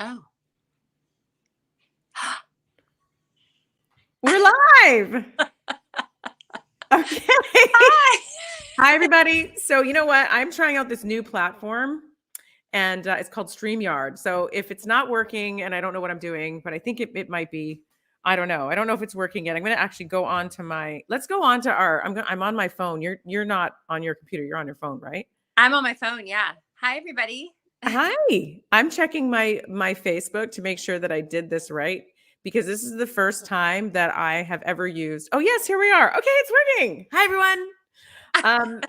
Oh. We're live. Okay. Hi. Hi, everybody. So you know what? I'm trying out this new platform, and it's called StreamYard. So if it's not working, and I don't know what I'm doing, but I think it might be. I don't know. I don't know if it's working yet. I'm going to actually go on to my. Let's go on to our. I'm on my phone. You're not on your computer. You're on your phone, right? I'm on my phone. Yeah. Hi, everybody. Hi. I'm checking my Facebook to make sure that I did this right because this is the first time that I have ever used. Oh yes, here we are. Okay, it's working. Hi everyone. Um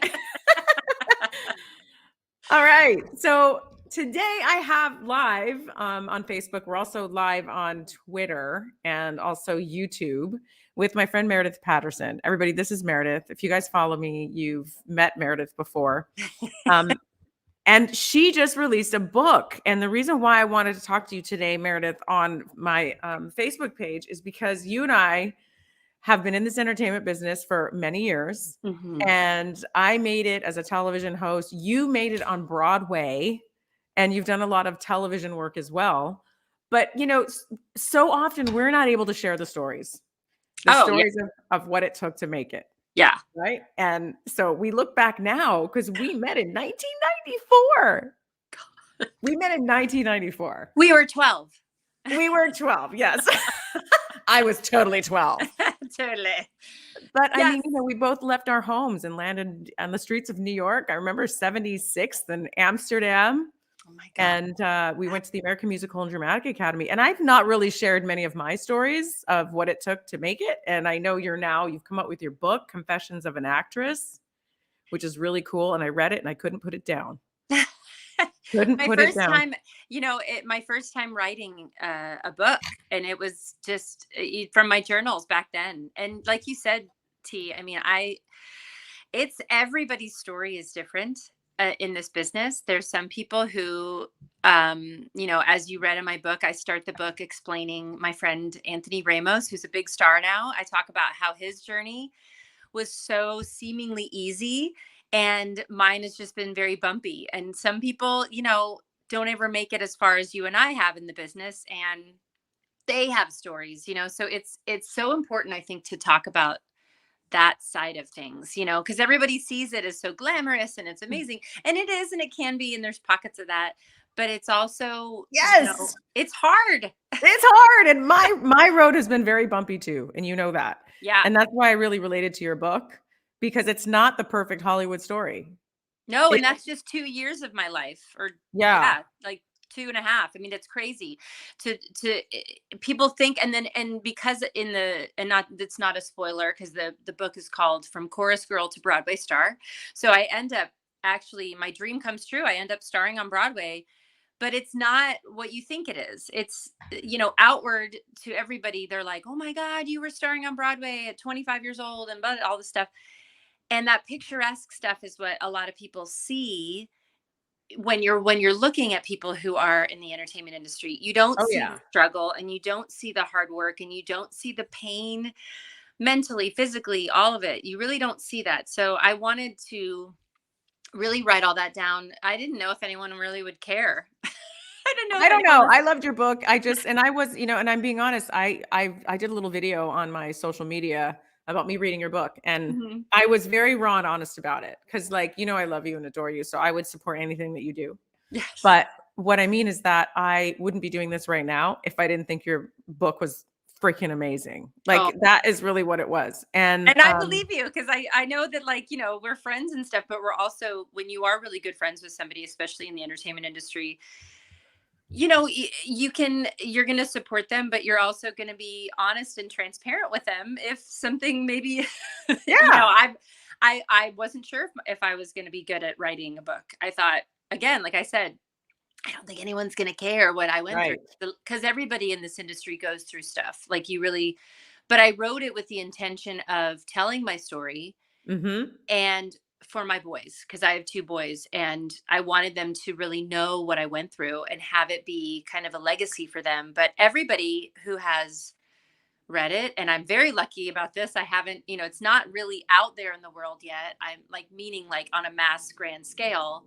all right. So today I have live on Facebook. We're also live on Twitter and also YouTube with my friend Meredith Patterson. Everybody, this is Meredith. If you guys follow me, you've met Meredith before. Um, And she just released a book. And the reason why I wanted to talk to you today, Meredith, on my Facebook page is because you and I have been in this entertainment business for many years. Mm-hmm. And I made it as a television host. You made it on Broadway, and you've done a lot of television work as well. But, so often we're not able to share the stories, Oh, yeah. of what it took to make it. Yeah. Right. And so we look back now because we met in 1994. We met in 1994. We were 12. We were 12. Yes. I was totally 12. Totally. But I Yes. mean, we both left our homes and landed on the streets of New York. I remember 76th and Amsterdam. Oh my God. And we went to the American Musical and Dramatic Academy. And I've not really shared many of my stories of what it took to make it. And I know you've come up with your book, Confessions of an Actress, which is really cool. And I read it and I couldn't put it down. My first time writing a book, and it was just from my journals back then. And like you said, T, I mean, it's everybody's story is different in this business. There's some people who, as you read in my book, I start the book explaining my friend Anthony Ramos, who's a big star now. I talk about how his journey was so seemingly easy, and mine has just been very bumpy. And some people, don't ever make it as far as you and I have in the business, and they have stories, so it's so important, I think, to talk about that side of things, because everybody sees it as so glamorous and it's amazing, and it is, and it can be, and there's pockets of that, but it's also, Yes, it's hard. It's hard. And my road has been very bumpy too. And you know that. Yeah. And that's why I really related to your book, because it's not the perfect Hollywood story. No, and that's just 2 years of my life, or like 2.5. I mean, it's crazy to people think, and because it's not a spoiler, because the book is called From Chorus Girl to Broadway Star. So I end up, actually, my dream comes true. I end up starring on Broadway, but it's not what you think it is. It's, outward to everybody. They're like, oh my God, you were starring on Broadway at 25 years old and all this stuff. And that picturesque stuff is what a lot of people see when you're looking at people who are in the entertainment industry. You don't see the struggle, and you don't see the hard work, and you don't see the pain mentally, physically, all of it. You really don't see that. So I wanted to really write all that down. I didn't know if anyone really would care. I don't know. I loved your book. And I was, and I'm being honest, I did a little video on my social media about me reading your book, and I was very raw and honest about it, because I love you and adore you, so I would support anything that you do. Yes. But what I mean is that I wouldn't be doing this right now if I didn't think your book was freaking amazing. That is really what it was. And I believe you, because I know that, we're friends and stuff, but we're also, when you are really good friends with somebody, especially in the entertainment industry, you're going to support them, but you're also going to be honest and transparent with them if something maybe, I wasn't sure if I was going to be good at writing a book. I thought, again, like I said, I don't think anyone's going to care what I went through, because everybody in this industry goes through stuff but I wrote it with the intention of telling my story, and for my boys, because I have 2 boys, and I wanted them to really know what I went through and have it be kind of a legacy for them. But everybody who has read it, and I'm very lucky about this, I haven't, it's not really out there in the world yet. I'm meaning on a mass grand scale.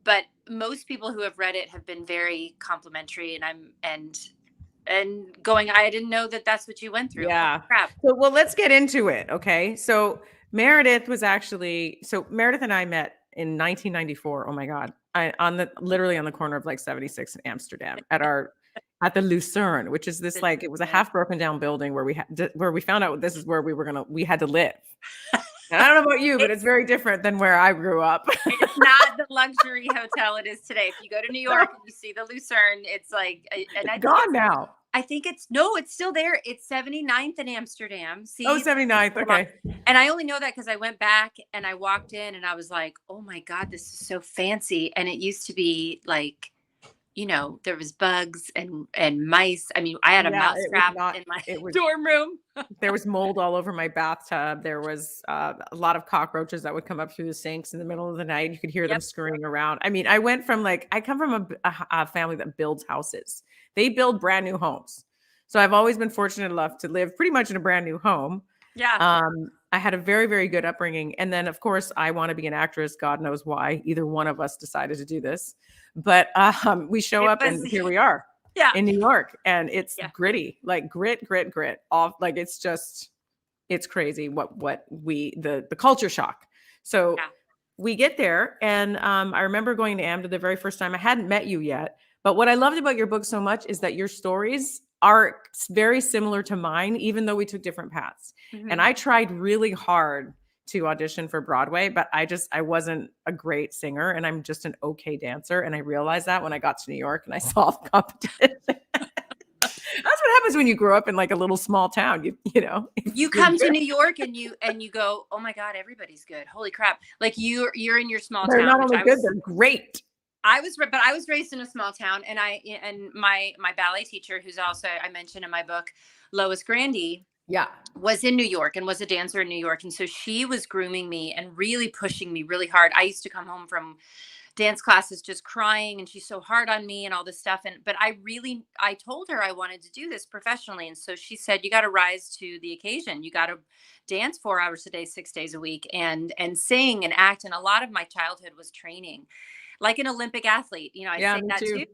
but most people who have read it have been very complimentary, and going, I didn't know that that's what you went through. Yeah. Crap. So, well, let's get into it. Okay. So Meredith and I met in 1994. Oh my God. Literally on the corner of like 76 in Amsterdam at the Lucerne, which is this, like, it was a half broken down building where we found out this is where we had to live. And I don't know about you, but it's very different than where I grew up. It's not the luxury hotel it is today. If you go to New York and you see the Lucerne, it's like, and it's gone now. I think it's still there. It's 79th in Amsterdam. See? Oh, 79th. Okay. And I only know that because I went back and I walked in and I was like, oh my God, this is so fancy. And it used to be like, there was bugs and mice. I mean, I had a mouse trap in my dorm room. There was mold all over my bathtub. There was a lot of cockroaches that would come up through the sinks in the middle of the night. You could hear them scurrying around. I mean, I come from a family that builds houses. They build brand new homes. So I've always been fortunate enough to live pretty much in a brand new home. Yeah. I had a very, very good upbringing. And then, of course, I want to be an actress. God knows why. Either one of us decided to do this. But we show up and here we are in New York. And it's gritty, like grit off. Like, it's crazy the culture shock. So we get there. And I remember going to AMDA the very first time. I hadn't met you yet. But what I loved about your book so much is that your stories are very similar to mine, even though we took different paths. Mm-hmm. And I tried really hard to audition for Broadway, but I wasn't a great singer and I'm just an okay dancer. And I realized that when I got to New York and I saw the competition. That's what happens when you grow up in like a little small town. You come to New York and you go, oh my God, everybody's good. Holy crap. Like you're in your small town. They're not only good, they're great. I was raised in a small town, and my ballet teacher, who's also, I mentioned in my book, Lois Grandy, was in New York and was a dancer in New York. And so she was grooming me and really pushing me really hard. I used to come home from dance classes just crying, and she's so hard on me and all this stuff. But I told her I wanted to do this professionally. And so she said, you got to rise to the occasion. You got to dance 4 hours a day, 6 days a week, and sing and act. And a lot of my childhood was training like an Olympic athlete. I say that too.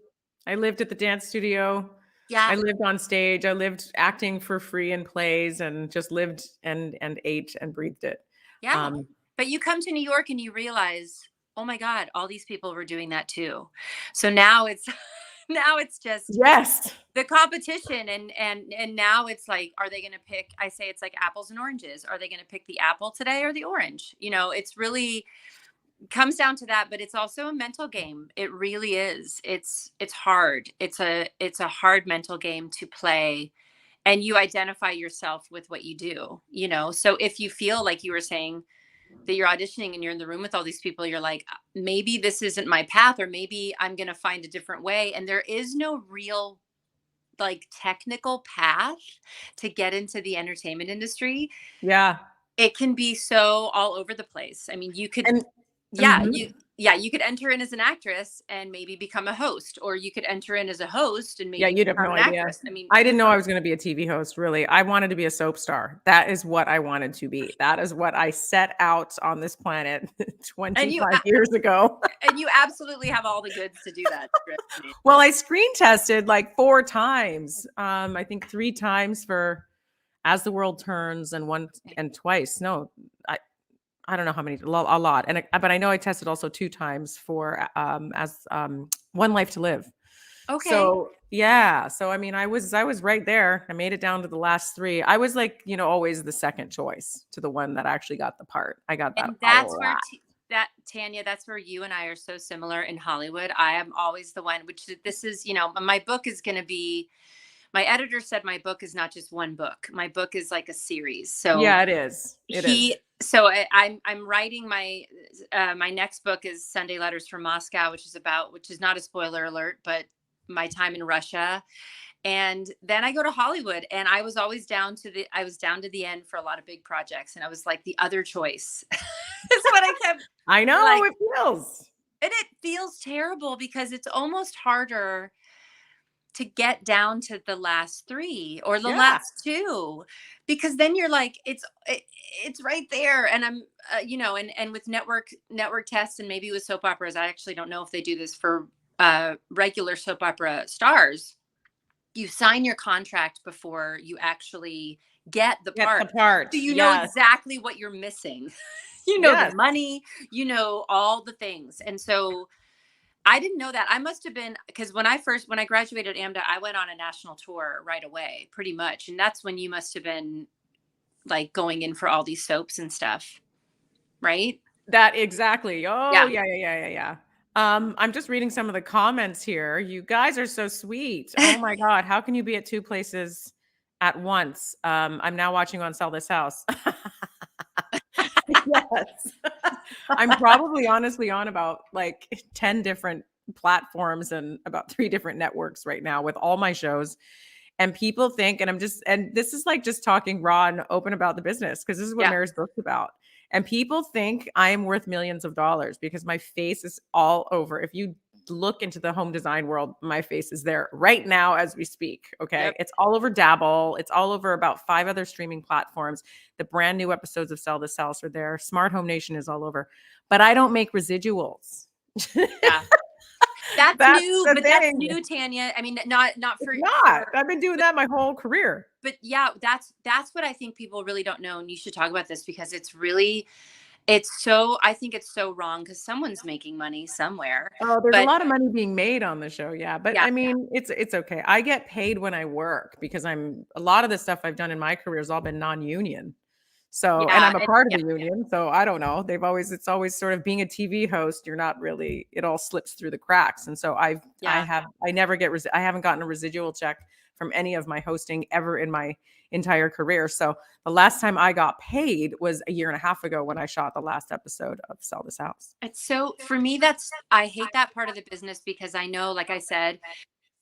I lived at the dance studio. Yeah. I lived on stage. I lived acting for free in plays and just lived and ate and breathed it. Yeah. But you come to New York and you realize, oh my God, all these people were doing that too. So now it's just the competition. And now it's like, are they going to pick, I say it's like apples and oranges. Are they going to pick the apple today or the orange? It's really comes down to that, but it's also a mental game. It really is. It's hard. It's a hard mental game to play, and you identify yourself with what you do, so if you feel like you were saying that you're auditioning and you're in the room with all these people, you're like, maybe this isn't my path, or maybe I'm going to find a different way. And there is no real like technical path to get into the entertainment industry. Yeah. It can be so all over the place. I mean, you could you could enter in as an actress and maybe become a host, or you could enter in as a host and maybe you'd have no idea. Actress. I mean, I didn't know I was going to be a TV host. Really, I wanted to be a soap star. That is what I wanted to be. That is what I set out on this planet 25 years ago. And you absolutely have all the goods to do that. Well, I screen tested like 4 times. I think 3 times for As the World Turns, and twice. No, I don't know how many, a lot. But I know I tested also 2 times for as One Life to Live. Okay. So yeah. So I mean, I was right there. I made it down to the last 3. I was like, always the second choice to the one that actually got the part. I got that. And that's where Tanya, that's where you and I are so similar in Hollywood. I am always the one, which this is, my book is going to be. My editor said my book is not just one book. My book is like a series. So yeah, it is. So I'm writing my next book is Sunday Letters from Moscow, which is not a spoiler alert, but my time in Russia. And then I go to Hollywood, and I was always down to the end for a lot of big projects. And I was like the other choice. That's what I kept. I know like, it feels. And it feels terrible because it's almost harder. to get down to the last 3 or the last 2, because then you're like, it's right there. And I'm, and with network tests, and maybe with soap operas, I actually don't know if they do this for regular soap opera stars. You sign your contract before you actually get the part. So you know exactly what you're missing. The money, all the things. And so I didn't know that. I must have been, because when I graduated AMDA, I went on a national tour right away, pretty much. And that's when you must have been like going in for all these soaps and stuff, right? That exactly. Oh, yeah. I'm just reading some of the comments here. You guys are so sweet. Oh my God. How can you be at 2 places at once? I'm now watching on Sell This House. Yes. I'm probably honestly on about like 10 different platforms and about 3 different networks right now with all my shows. And people think, and this is like just talking raw and open about the business, because this is what Mary's book's about. And people think I am worth millions of dollars because my face is all over. If you look into the home design world, my face is there right now as we speak. Okay. Yep. It's all over Dabble. It's all over about 5 other streaming platforms. The brand new episodes of Sell This House are there. Smart Home Nation is all over, but I don't make residuals. Yeah. That's new, but that's new, Tanya. I mean, not for not. I've been doing that my whole career. But yeah, that's what I think people really don't know. And you should talk about this, because I think it's so wrong, because someone's making money somewhere. Oh, there's a lot of money being made on the show. Yeah. But I mean, it's okay. I get paid when I work, because a lot of the stuff I've done in my career has all been non-union. So, and I'm a part of the union. So I don't know. It's always sort of being a TV host. You're not really, it all slips through the cracks. And so I haven't gotten a residual check from any of my hosting ever in my entire career. So the last time I got paid was a year and a half ago when I shot the last episode of Sell This House. It's so, for me, I hate that part of the business, because I know, like I said,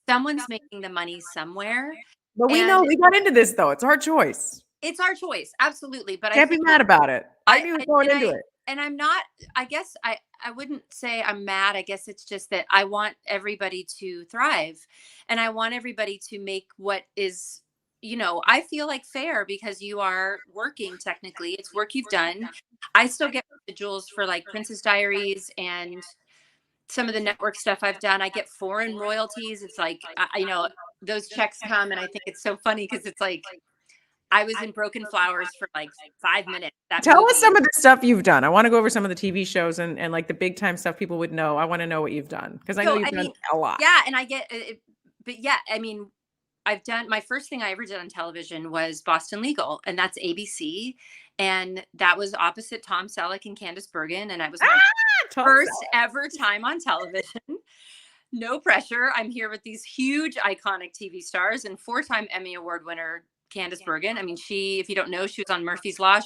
someone's making the money somewhere. But we know we got into this though. It's our choice. It's our choice. Absolutely. But can't be mad about it. I knew going into it. And I'm not, I guess I wouldn't say I'm mad. I guess it's just that I want everybody to thrive, and I want everybody to make what is, I feel like fair, because you are working technically. It's work you've done. I still get residuals for like Princess Diaries and some of the network stuff I've done. I get foreign royalties. It's like, those checks come, and I think it's so funny, because it's like, I was in Broken Flowers for like 5 minutes. Tell us some of the stuff you've done. I want to go over some of the TV shows and like the big time stuff people would know. I want to know what you've done, because I know you've done a lot. Yeah. And I get it, but yeah, I mean, I've done, my first thing I ever did on television was Boston Legal, and that's ABC. And that was opposite Tom Selleck and Candice Bergen. And I was my first ever time on television. No pressure. I'm here with these huge iconic TV stars and 4-time Emmy Award winner Candice Bergen. I mean, if you don't know, she was on Murphy's Law.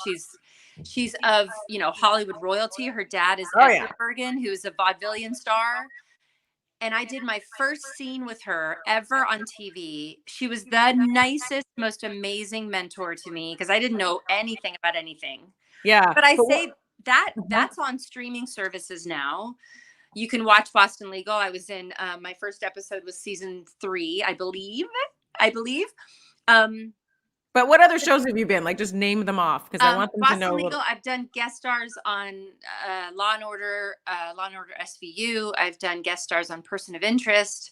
She's of, Hollywood royalty. Her dad is Edward Bergen, who's a vaudevillian star. And I did my first scene with her ever on TV. She was the nicest, most amazing mentor to me, because I didn't know anything about anything. Yeah. But that's on streaming services now. You can watch Boston Legal. I was in, my first episode was season 3, I believe. But what other shows have you been? Like, just name them off, because I want them Boston to know. Legal, I've done guest stars on Law and Order SVU. I've done guest stars on Person of Interest.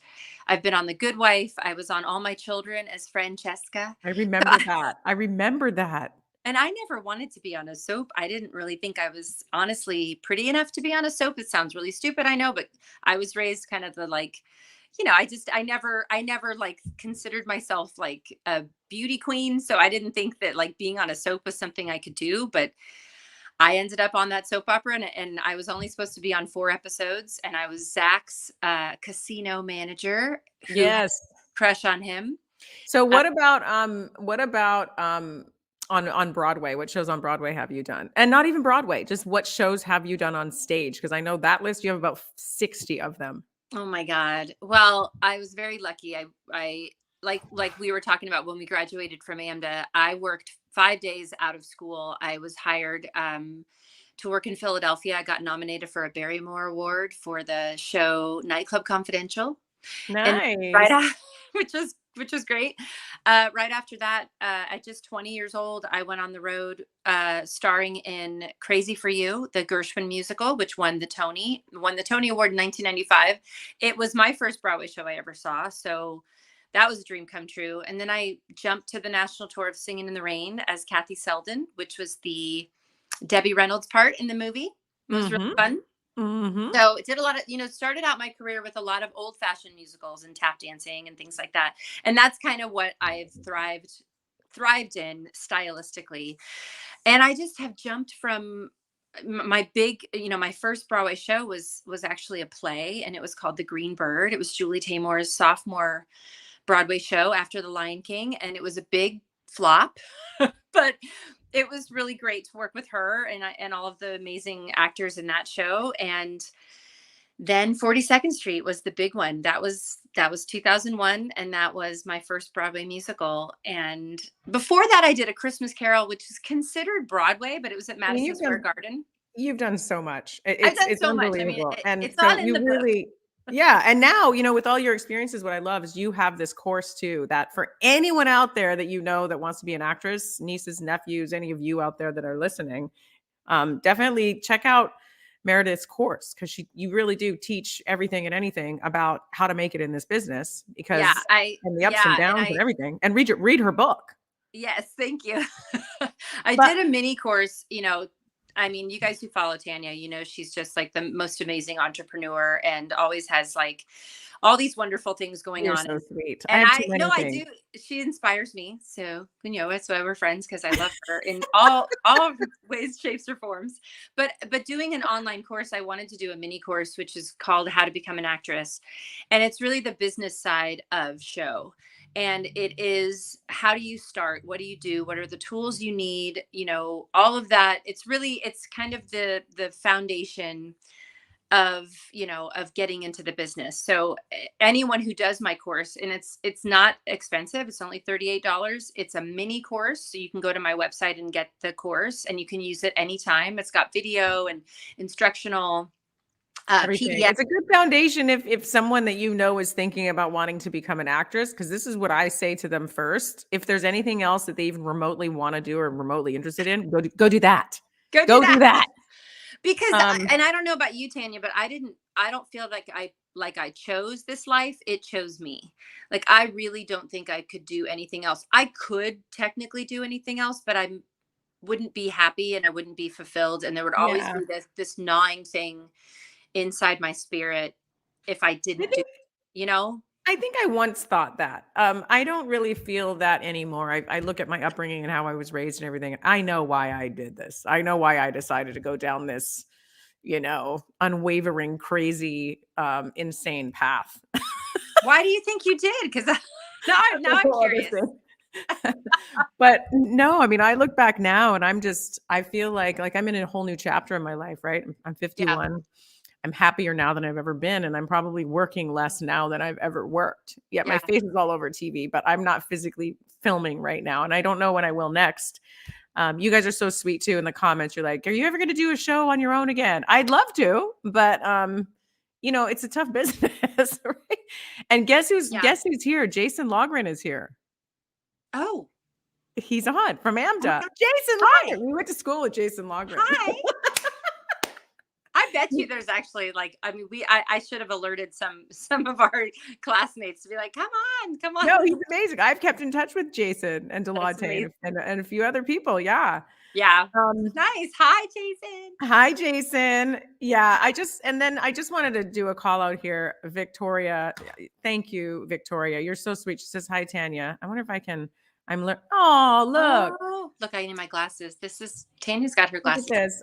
I've been on The Good Wife. I was on All My Children as Francesca. I remember that. And I never wanted to be on a soap. I didn't really think I was honestly pretty enough to be on a soap. It sounds really stupid, I know, but I was raised kind of the like, I never like considered myself like a beauty queen. So I didn't think that like being on a soap was something I could do, but I ended up on that soap opera, and I was only supposed to be on 4 episodes, and I was Zach's casino manager. Yes. Crush on him. So what about on Broadway? What shows on Broadway have you done? And not even Broadway, just what shows have you done on stage? Because I know that list, you have about 60 of them. Oh my God. Well, I was very lucky. I like we were talking about when we graduated from AMDA, I worked 5 days out of school. I was hired to work in Philadelphia. I got nominated for a Barrymore Award for the show Nightclub Confidential. Nice. And which was great. Right after that, at just 20 years old, I went on the road, starring in Crazy for You, the Gershwin musical, which won the Tony Award in 1995. It was my first Broadway show I ever saw, so that was a dream come true. And then I jumped to the national tour of Singing in the Rain as Kathy Selden, which was the Debbie Reynolds part in the movie. It was really fun. So it did a lot of, started out my career with a lot of old fashioned musicals and tap dancing and things like that. And that's kind of what I've thrived in stylistically. And I just have jumped from my big, my first Broadway show was actually a play, and it was called The Green Bird. It was Julie Taymor's sophomore Broadway show after The Lion King. And it was a big flop, but it was really great to work with her and all of the amazing actors in that show. And then 42nd Street was the big one. That was 2001. And that was my first Broadway musical. And before that, I did A Christmas Carol, which is considered Broadway, but it was at Madison Square Garden. You've done so much. I've done so much. I mean, it's so not in the book. Yeah. And now, with all your experiences, what I love is you have this course too, that for anyone out there that that wants to be an actress, nieces, nephews, any of you out there that are listening, definitely check out Meredith's course, because you really do teach everything and anything about how to make it in this business, because and the ups and downs and everything. And read her book. Yes, thank you. I did a mini course, I mean, you guys who follow Tanya, she's just like the most amazing entrepreneur and always has like all these wonderful things going on. So sweet. And I do. She inspires me. So, that's why we're friends, because I love her in all ways, shapes, or forms. But doing an online course, I wanted to do a mini course, which is called How to Become an Actress. And it's really the business side of show. And it is, how do you start? What do you do? What are the tools you need? All of that. It's kind of the foundation of getting into the business. So anyone who does my course, and it's not expensive, it's only $38. It's a mini course. So you can go to my website and get the course, and you can use it anytime. It's got video and instructional everything. It's a good foundation if someone that is thinking about wanting to become an actress, because this is what I say to them first. If there's anything else that they even remotely want to do or remotely interested in, go do that. Go do that. Because and I don't know about you, Tanya, but I don't feel like I chose this life. It chose me. Like, I really don't think I could do anything else. I could technically do anything else, but I wouldn't be happy and I wouldn't be fulfilled. And there would always be this gnawing thing inside my spirit if I didn't do it, I think I once thought that. I don't really feel that anymore. I look at my upbringing and how I was raised and everything. I know why I did this. I know why I decided to go down this, unwavering, crazy, insane path. Why do you think you did? Because now I'm curious. But no, I mean, I look back now and I feel like I'm in a whole new chapter in my life, right? I'm 51. Yeah. I'm happier now than I've ever been. And I'm probably working less now than I've ever worked. Yet my face is all over TV, but I'm not physically filming right now. And I don't know when I will next. You guys are so sweet too. In the comments, you're like, are you ever going to do a show on your own again? I'd love to, but it's a tough business. Right? And guess who's here? Jason Logren is here. Oh, he's on from AMDA. Jason Logren. We went to school with Jason Logren. Hi. I bet you there's actually I should have alerted some of our classmates to be like, come on. No, he's amazing. I've kept in touch with Jason and Delonte and a few other people. Yeah. Yeah. Nice. Hi, Jason. Hi, Jason. Yeah. I just wanted to do a call out here. Victoria. Thank you, Victoria. You're so sweet. She says, hi, Tanya. I wonder if I can, oh, look. Oh, look, I need my glasses. Tanya's got her glasses.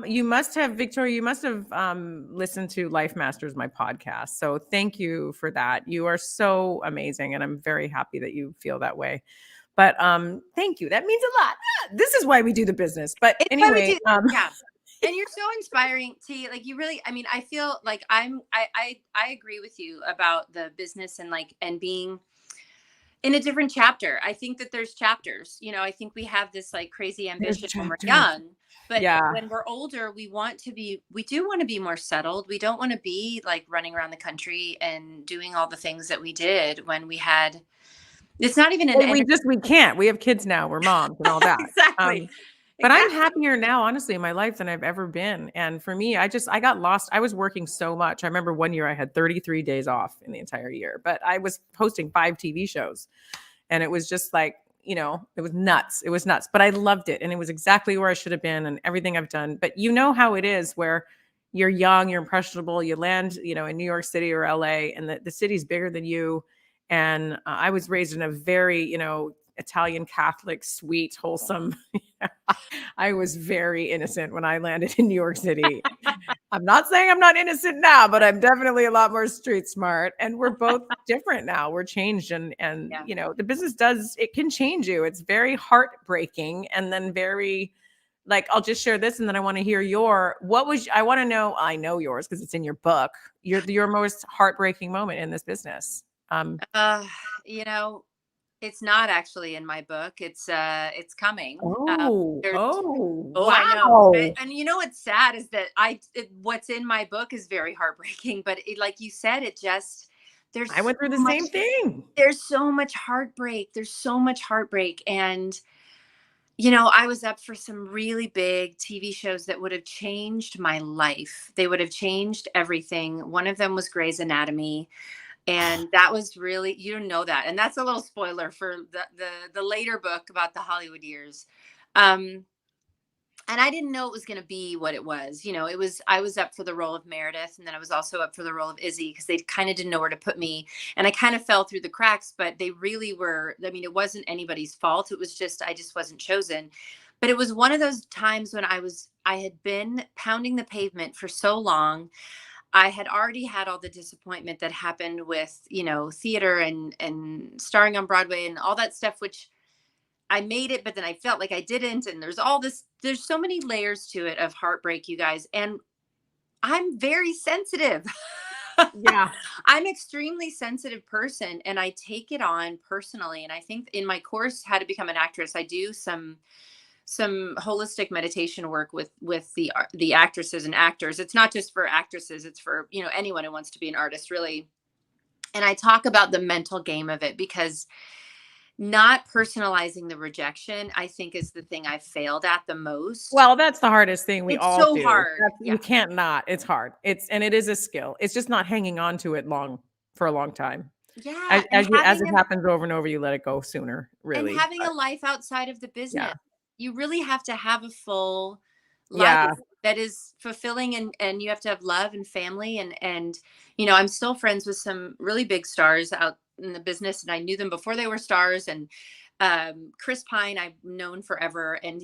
You must have, Victoria, listened to Life Masters, my podcast. So thank you for that. You are so amazing. And I'm very happy that you feel that way. But thank you. That means a lot. This is why we do the business. But anyway, yeah. And you're so inspiring, T. Like, you really, I feel like I agree with you about the business and being, in a different chapter. I think that there's chapters, you know, I think we have this like crazy ambition when we're young, but when we're older, we do want to be more settled. We don't want to be like running around the country and doing all the things that we did when we had, it's not even we can't. We have kids now. We're moms and all that. Exactly. But I'm happier now, honestly, in my life than I've ever been. And for me, I got lost. I was working so much. I remember one year I had 33 days off in the entire year, but I was hosting 5 TV shows. And it was just like, you know, it was nuts. It was nuts, but I loved it. And it was exactly where I should have been and everything I've done. But you know how it is where you're young, you're impressionable, you land, you know, in New York City or LA, and the city's bigger than you. And I was raised in a very, you know, Italian Catholic, sweet, wholesome. I was very innocent when I landed in New York City. I'm not saying I'm not innocent now, but I'm definitely a lot more street smart. And we're both different now. We're changed. And you know, the business it can change you. It's very heartbreaking. And then very like, I'll just share this and then I want to hear I want to know, I know yours because it's in your book, your most heartbreaking moment in this business. You know, it's not actually in my book. It's coming. Wow. I know. And you know what's sad is that what's in my book is very heartbreaking. But like you said, I went through the same thing. There's so much heartbreak. And you know, I was up for some really big TV shows that would have changed my life. They would have changed everything. One of them was Grey's Anatomy. And that was really, you don't know that. And that's a little spoiler for the later book about the Hollywood years. And I didn't know it was going to be what it was. You know, I was up for the role of Meredith, and then I was also up for the role of Izzy because they kind of didn't know where to put me. And I kind of fell through the cracks, but they really were, I mean, it wasn't anybody's fault. It was just, I just wasn't chosen. But it was one of those times when I had been pounding the pavement for so long. I had already had all the disappointment that happened with, you know, theater and starring on Broadway and all that stuff, which I made it, but then I felt like I didn't. And there's so many layers to it of heartbreak, you guys. And I'm very sensitive. Yeah. I'm extremely sensitive person and I take it on personally. And I think in my course, How to Become an Actress, I do some holistic meditation work with the actresses and actors. It's not just for actresses, it's for, you know, anyone who wants to be an artist, really. And I talk about the mental game of it because not personalizing the rejection, I think, is the thing I failed at the most. Well, that's the hardest thing we all do. It's so hard. You can't not. It's hard. And it is a skill. It's just not hanging on to it for a long time. Yeah. As it happens over and over, you let it go sooner, really. And having a life outside of the business. Yeah. You really have to have a full life that is fulfilling, and you have to have love and family. And, you know, I'm still friends with some really big stars out in the business, and I knew them before they were stars. And Chris Pine, I've known forever. And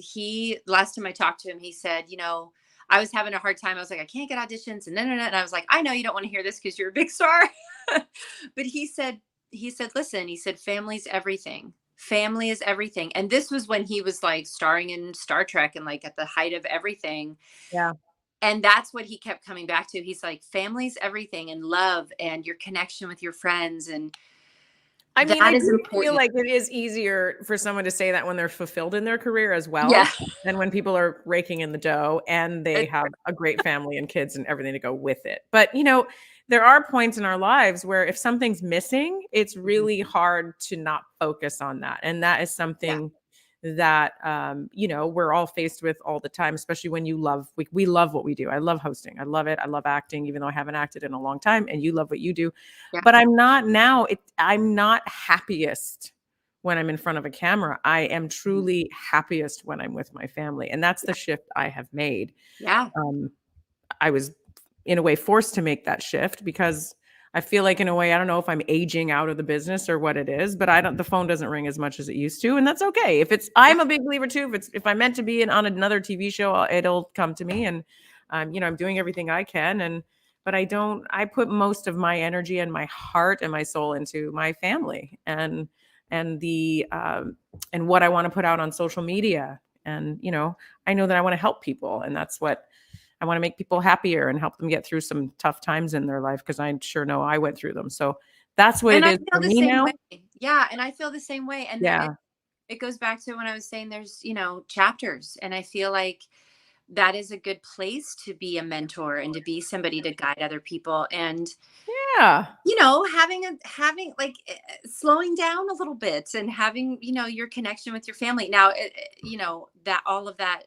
last time I talked to him, he said, you know, I was having a hard time. I was like, I can't get auditions. And and I was like, I know you don't want to hear this because you're a big star. But he said, listen, he said, family's everything. Family is everything. And this was when he was like starring in Star Trek and like at the height of everything. Yeah. And that's what he kept coming back to. He's like, family's everything, and love and your connection with your friends. And I mean, I feel like it is easier for someone to say that when they're fulfilled in their career as well, than when people are raking in the dough and they have a great family and kids and everything to go with it. But, you know, there are points in our lives where if something's missing, it's really hard to not focus on that. And that is something that, you know, we're all faced with all the time, especially when we love what we do. I love hosting. I love it. I love acting, even though I haven't acted in a long time, and you love what you do. Yeah. But I'm not happiest when I'm in front of a camera. I am truly happiest when I'm with my family. And that's the shift I have made. Yeah. I was in a way forced to make that shift because I feel like in a way, I don't know if I'm aging out of the business or what it is, but the phone doesn't ring as much as it used to. And that's okay. I'm a big believer too. If I'm meant to be on another TV show, it'll come to me. And, you know, I'm doing everything I can. But I put most of my energy and my heart and my soul into my family and what I want to put out on social media. And, you know, I know that I want to help people, and that's what I want to make people happier and help them get through some tough times in their life, because I sure know I went through them. So that's what it is for me now. Yeah. And I feel the same way. And Yeah. it goes back to when I was saying there's, chapters. And I feel like that is a good place to be a mentor and to be somebody to guide other people. And, Yeah. having like slowing down a little bit and having, your connection with your family. Now, that all of that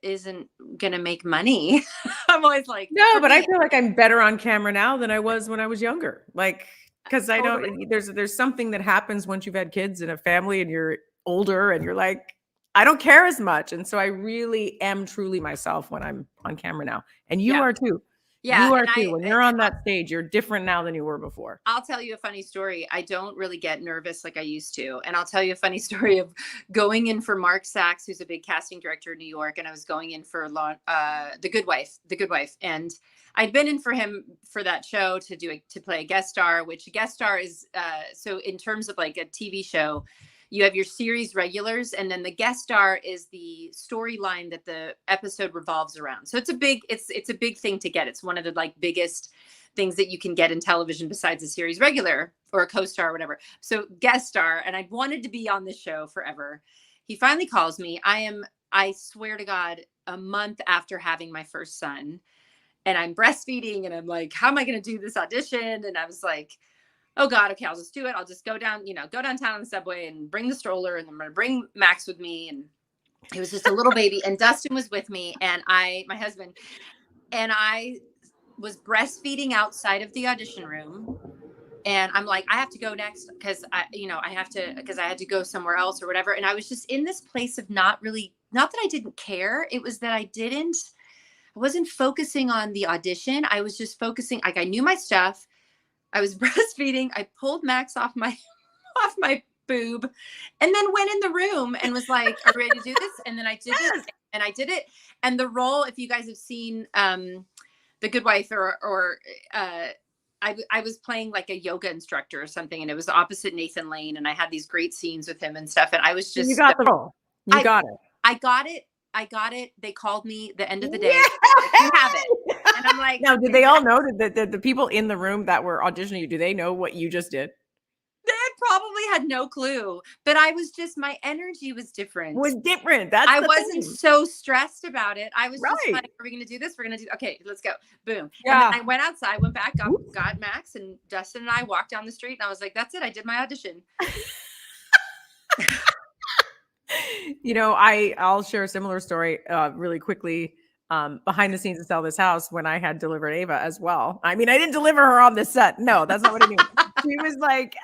isn't going to make money. I'm always like, No, for but I me, feel like I'm better on camera now than I was when I was younger. Like, because I totally. don't, there's something that happens once you've had kids and a family and you're older and you're like, I don't care as much. And so I really am truly myself when I'm on camera now. And you Yeah. are too. Yeah. You are And too. When you're on that stage, you're different now than you were before. I'll tell you a funny story. I don't really get nervous like I used to. And I'll tell you a funny story of going in for Mark Sachs, who's a big casting director in New York. And I was going in for The Good Wife. And I'd been in for him for that show to play a guest star, which a guest star is, so in terms of like a TV show, you have your series regulars, and then the guest star is the storyline that the episode revolves around. So it's a big thing to get. It's one of the like biggest things that you can get in television besides a series regular or a co-star or whatever. So guest star, and I wanted to be on this show forever. He finally calls me. I swear to God, a month after having my first son, and I'm breastfeeding, and I'm like, how am I going to do this audition? And I was like, oh God, okay, I'll just do it. I'll just go downtown on the subway and bring the stroller, and I'm going to bring Max with me. And it was just a little baby, and Dustin was with me, and my husband, and I was breastfeeding outside of the audition room. And I'm like, I have to go next because I had to go somewhere else or whatever. And I was just in this place of not that I didn't care. It was that I wasn't focusing on the audition. I was just focusing, like I knew my stuff. I was breastfeeding. I pulled Max off my boob and then went in the room and was like, are we ready to do this? And then I did it, and I did it. And the role, if you guys have seen The Good Wife I was playing like a yoga instructor or something, and it was opposite Nathan Lane, and I had these great scenes with him and stuff. And I was just, you got the role. You got it. I got it. They called me the end of the day. Yeah! Like, you have it. And I'm like, now, did they all know that the people in the room that were auditioning you, do they know what you just did? They probably had no clue, but I was just, my energy was different. I wasn't so stressed about it. I was just like, are we going to do this? We're going to do, okay, let's go. Boom. Yeah. And then I went outside, went back, got Max, and Dustin and I walked down the street, and I was like, that's it. I did my audition. I'll share a similar story really quickly. Behind the scenes of Sell This House, when I had delivered Ava as well. I mean, I didn't deliver her on the set. No, that's not what I mean. She was like,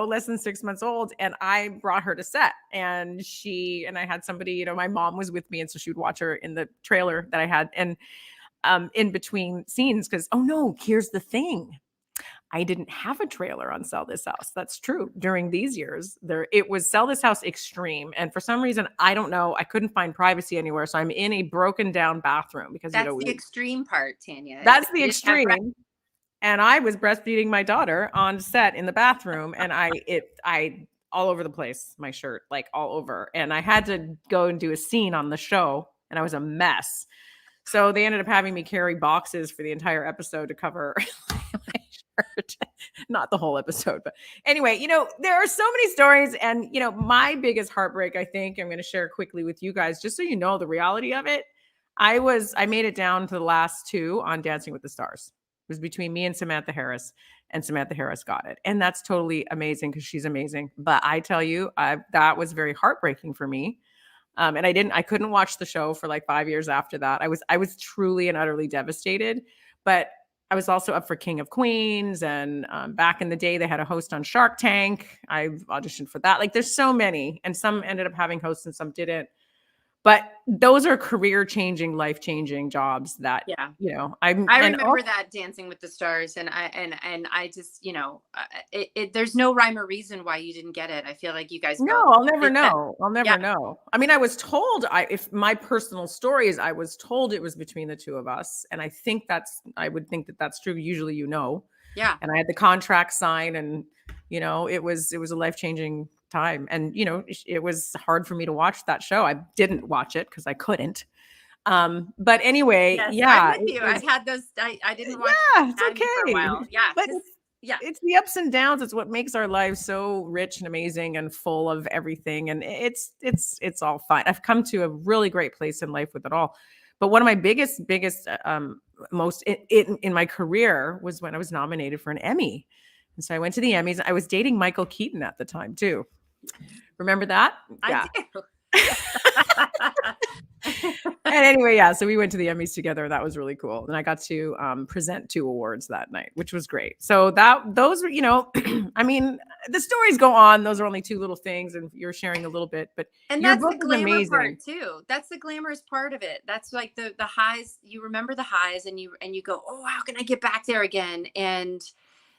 less than 6 months old, and I brought her to set, and I had somebody, my mom was with me, and so she would watch her in the trailer that I had, and in between scenes, because, oh no, here's the thing. I didn't have a trailer on Sell This House. That's true. During these years, it was Sell This House Extreme. And for some reason, I don't know, I couldn't find privacy anywhere. So I'm in a broken down bathroom because that's the extreme part, Tanya. That's the extreme. And I was breastfeeding my daughter on set in the bathroom, and I all over the place, my shirt, like all over. And I had to go and do a scene on the show, and I was a mess. So they ended up having me carry boxes for the entire episode to cover my shirt. Not the whole episode, but anyway, there are so many stories, and my biggest heartbreak, I think I'm going to share quickly with you guys, just so you know the reality of it. I made it down to the last two on Dancing with the Stars. It was between me and Samantha Harris got it. And that's totally amazing because she's amazing. But I tell you, that was very heartbreaking for me. And I couldn't watch the show for like 5 years after that. I was truly and utterly devastated, but I was also up for King of Queens. And back in the day, they had a host on Shark Tank. I auditioned for that. Like, there's so many, and some ended up having hosts and some didn't. But those are career-changing, life-changing jobs that, I remember that Dancing with the Stars, and I just, there's no rhyme or reason why you didn't get it. I feel like you guys. No, I'll never know. I'll never know. I mean, I was told, if my personal story is, I was told it was between the two of us, and I would think that that's true. Usually, Yeah. And I had the contract signed, and it was a life-changing time, and it was hard for me to watch that show. I didn't watch it because I couldn't, but anyway, yes, yeah, I'm with you. I've had those. I didn't watch it's okay for a while. Yeah, but Yeah. It's the ups and downs. It's what makes our lives so rich and amazing and full of everything. And it's all fine. I've come to a really great place in life with it all. But one of my biggest, most in my career was when I was nominated for an Emmy. And so I went to the Emmys. I was dating Michael Keaton at the time too. Remember that? I do. And anyway, yeah, so we went to the Emmys together. That was really cool. And I got to present 2 awards that night, which was great. So those were, I mean, the stories go on. Those are only 2 little things, and you're sharing a little bit, but and your that's book the is glamour amazing. part too. That's the glamorous part of it. That's like the highs. You remember the highs, and you go, oh, how can I get back there again? And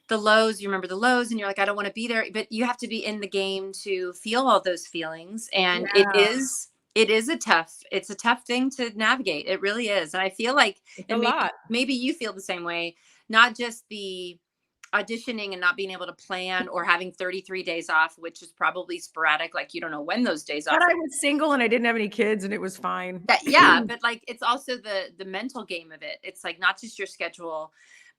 the lows, you remember the lows, and you're like, I don't want to be there, but you have to be in the game to feel all those feelings. And it's a tough thing to navigate. It really is. And I feel like, It's and a lot. maybe you feel the same way, not just the auditioning and not being able to plan, or having 33 days off, which is probably sporadic. Like, you don't know when those days off But I was single and I didn't have any kids and it was fine. but like, it's also the mental game of it. It's like not just your schedule,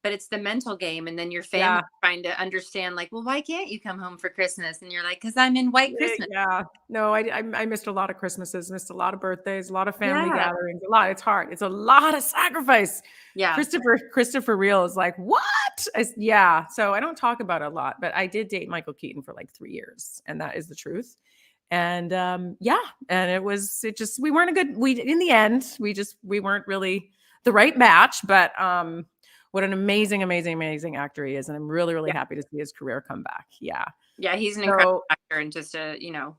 but it's the mental game. And then your family trying to understand, like, well, why can't you come home for Christmas? And you're like, because I'm in white Christmas. Yeah. No, I missed a lot of Christmases, missed a lot of birthdays, a lot of family gatherings, a lot. It's hard. It's a lot of sacrifice. Yeah. Christopher Reel is like, what? So I don't talk about it a lot, but I did date Michael Keaton for like 3 years, and that is the truth. And and we weren't in the end, we weren't really the right match, but what an amazing, amazing, amazing actor he is. And I'm really, really happy to see his career come back. Yeah. Yeah. He's an incredible actor, and just I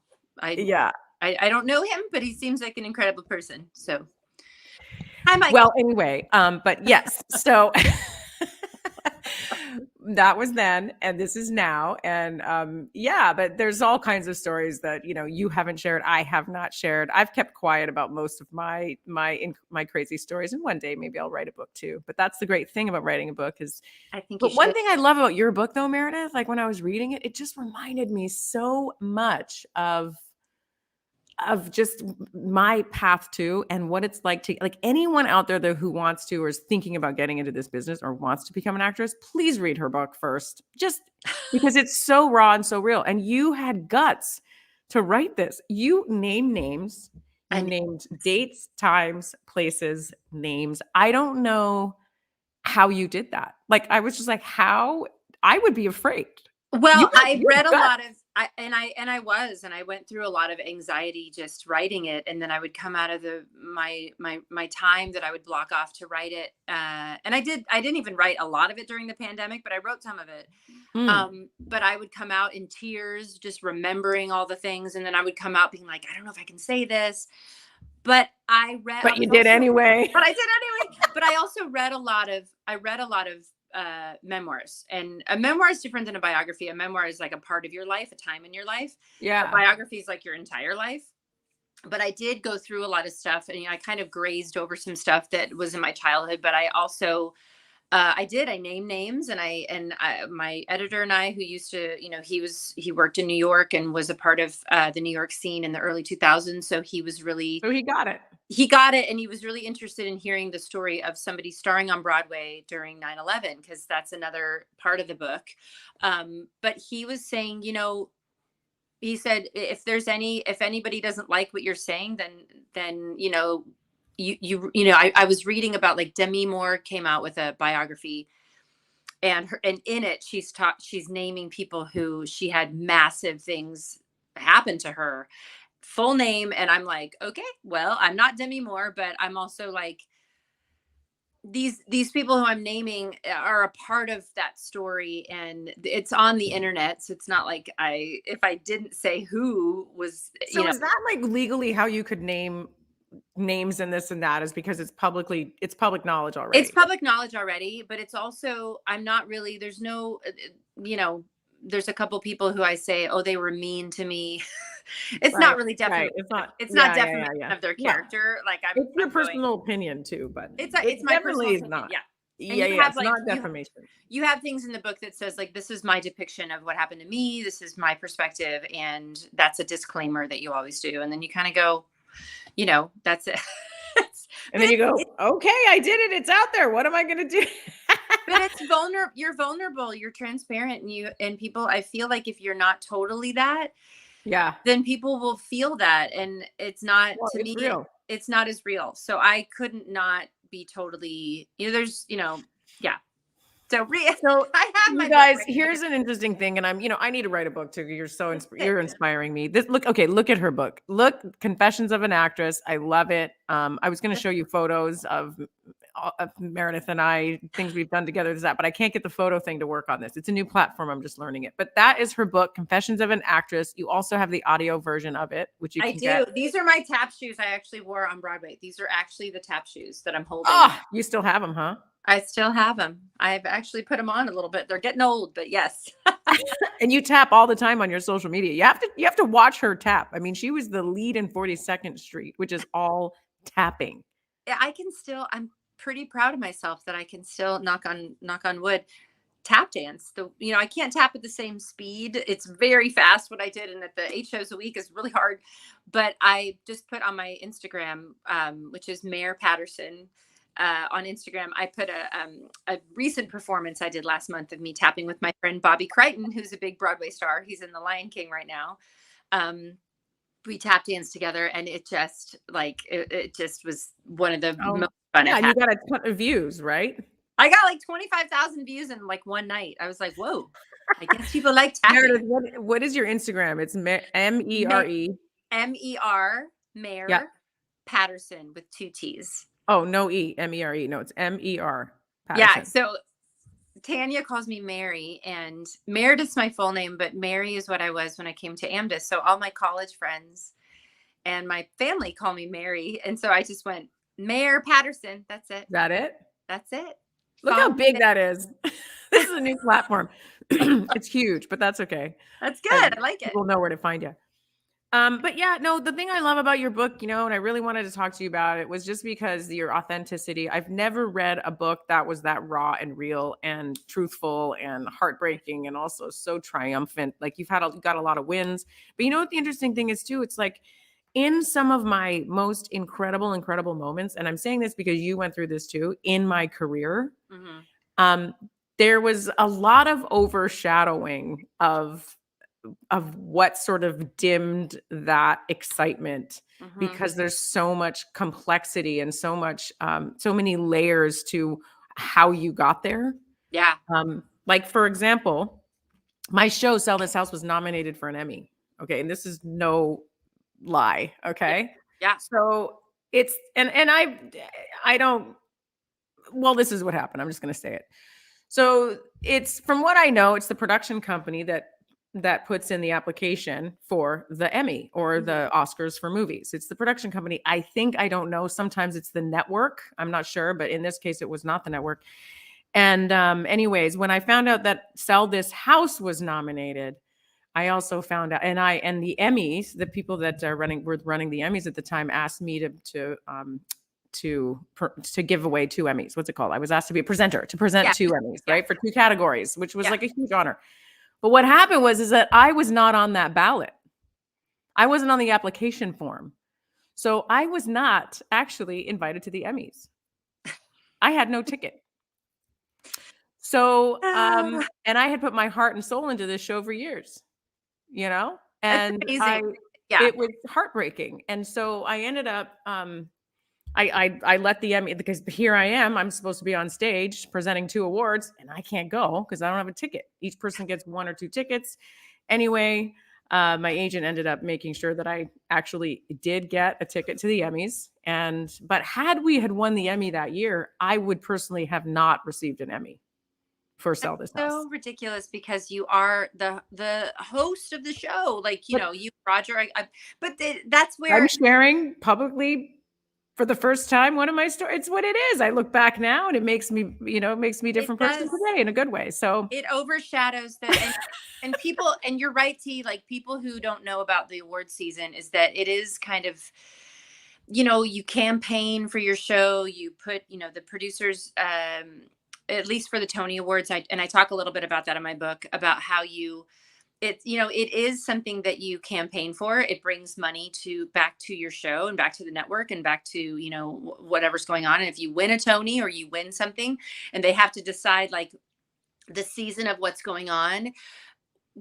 don't know him, but he seems like an incredible person. So hi, Mike. Well, anyway, but yes, so that was then, and this is now. And but there's all kinds of stories that, you haven't shared. I have not shared. I've kept quiet about most of my crazy stories. And one day maybe I'll write a book too. But that's the great thing about writing a book is, but one thing I love about your book though, Meredith, like when I was reading it, it just reminded me so much of just my path too, and what it's like to, like, anyone out there who wants to, or is thinking about getting into this business or wants to become an actress, please read her book first, just because it's so raw and so real. And you had guts to write this. You named names, you named dates, times, places, names. I don't know how you did that. Like, I was just like, how? I would be afraid. Well, I read a lot of, I went through a lot of anxiety just writing it. And then I would come out of my time that I would block off to write it. And I didn't even write a lot of it during the pandemic, but I wrote some of it. But I would come out in tears, just remembering all the things. And then I would come out being like, I don't know if I can say this, but But you did anyway. But I did anyway. But I also read a lot of memoirs, and a memoir is different than a biography. A memoir is like a part of your life, a time in your life. A biography is like your entire life. But I did go through a lot of stuff, and I kind of grazed over some stuff that was in my childhood. But I also I named names, and my editor and I, who used to, he worked in New York and was a part of the New York scene in the early 2000s. So he was really, he got it. And he was really interested in hearing the story of somebody starring on Broadway during 9/11, because that's another part of the book. But he was saying, he said, if anybody doesn't like what you're saying, then I was reading about, like, Demi Moore came out with a biography, and in it she's naming people who she had massive things happen to her, full name. And I'm like, okay, well, I'm not Demi Moore, but I'm also like, these people who I'm naming are a part of that story, and it's on the internet. So it's not like if I didn't say who was, is that like legally how you could name names and this and that, is because it's public knowledge already? It's public knowledge already, but it's also, I'm not really, there's no, there's a couple people who I say, oh, they were mean to me. It's not really definitely, it's not definitely of their character. Like, it's your personal opinion too, but it's my definitely personal opinion. Yeah. It's not defamation. You have things in the book that says, like, this is my depiction of what happened to me. This is my perspective. And that's a disclaimer that you always do. And then you kind of go, that's it. And then you go, okay, I did it. It's out there. What am I going to do? But it's vulnerable. You're vulnerable. You're transparent, and people. I feel like if you're not totally that, Yeah. then people will feel that, and it's not Well, to it's me. real. It's not as real. So I couldn't not be totally. There's yeah. So So I have you my book guys, right here's an interesting thing, and I need to write a book too. here. You're inspiring me. Look at her book. Look, Confessions of an Actress. I love it. I was going to show you photos of Meredith and I, things we've done together, but I can't get the photo thing to work on this. It's a new platform. I'm just learning it. But that is her book, Confessions of an Actress. You also have the audio version of it, which you I can do. get. These are my tap shoes I actually wore on Broadway. These are actually the tap shoes that I'm holding. Oh, you still have them, huh? I still have them. I've actually put them on a little bit. They're getting old, but yes. And you tap all the time on your social media. You have to watch her tap. I mean, she was the lead in 42nd Street, which is all tapping. Yeah, I'm pretty proud of myself that I can still knock on wood tap dance. I can't tap at the same speed. It's very fast what I did, and at the 8 shows a week is really hard. But I just put on my Instagram, which is Mayor Patterson. On Instagram, I put a recent performance I did last month of me tapping with my friend Bobby Crichton, who's a big Broadway star. He's in The Lion King right now. We tap danced together, and it just was one of the most fun. Yeah, and you got a ton of views, right? I got like 25,000 views in like one night. I was like, whoa, I guess people like tapping. Meredith, what is your Instagram? It's MERE. MER, Mayor Patterson with 2 T's. Oh, no E, MERE. No, it's MER. Patterson. Yeah, so Tanya calls me Mary, and Meredith's my full name, but Mary is what I was when I came to AMDUS. So all my college friends and my family call me Mary. And so I just went, Mayor Patterson. That's it. Is that it? That's it. Look how big that is. This is a new platform. It's huge, but that's okay. That's good. I like it. People know where to find you. But yeah, no, the thing I love about your book, and I really wanted to talk to you about it, was just because your authenticity. I've never read a book that was that raw and real and truthful and heartbreaking and also so triumphant. Like you got a lot of wins. But you know what the interesting thing is too? It's like in some of my most incredible moments, and I'm saying this because you went through this too, in my career, there was a lot of overshadowing of what sort of dimmed that excitement, because there's so much complexity and so many layers to how you got there. Yeah. Like for example, my show Sell This House was nominated for an Emmy. Okay. And this is no lie. Okay. Yeah. So it's, and I don't, well, this is what happened. I'm just going to say it. So it's, from what I know, it's the production company that puts in the application for the Emmy or the Oscars for movies. It's the production company. I don't know. Sometimes it's the network. I'm not sure, but in this case, it was not the network. And anyways, when I found out that Sell This House was nominated, I also found out, and the Emmys, the people that were running the Emmys at the time asked me to give away 2 Emmys. What's it called? I was asked to be a presenter, to present 2 Emmys, right? For 2 categories, which was like a huge honor. But what happened is that I was not on that ballot. I wasn't on the application form. So I was not actually invited to the Emmys. I had no ticket. So, and I had put my heart and soul into this show for years, and it was heartbreaking. And so I ended up, I let the Emmy, because here I am, I'm supposed to be on stage presenting 2 awards, and I can't go because I don't have a ticket. Each person gets 1 or 2 tickets. Anyway, my agent ended up making sure that I actually did get a ticket to the Emmys. But had we won the Emmy that year, I would personally have not received an Emmy for Sell This House. So ridiculous, because you are the host of the show. Like, you, Roger, but that's where I'm sharing publicly for the first time one of my stories. It's what it is. I look back now and it makes me, a different person today in a good way. So it overshadows that. And people, and you're right, T, like people who don't know about the award season, is that it is kind of, you campaign for your show, you put, the producers, at least for the Tony Awards. I talk a little bit about that in my book, about how you it's, it is something that you campaign for. It brings money back to your show and back to the network and back to, whatever's going on. And if you win a Tony or you win something, and they have to decide like the season of what's going on,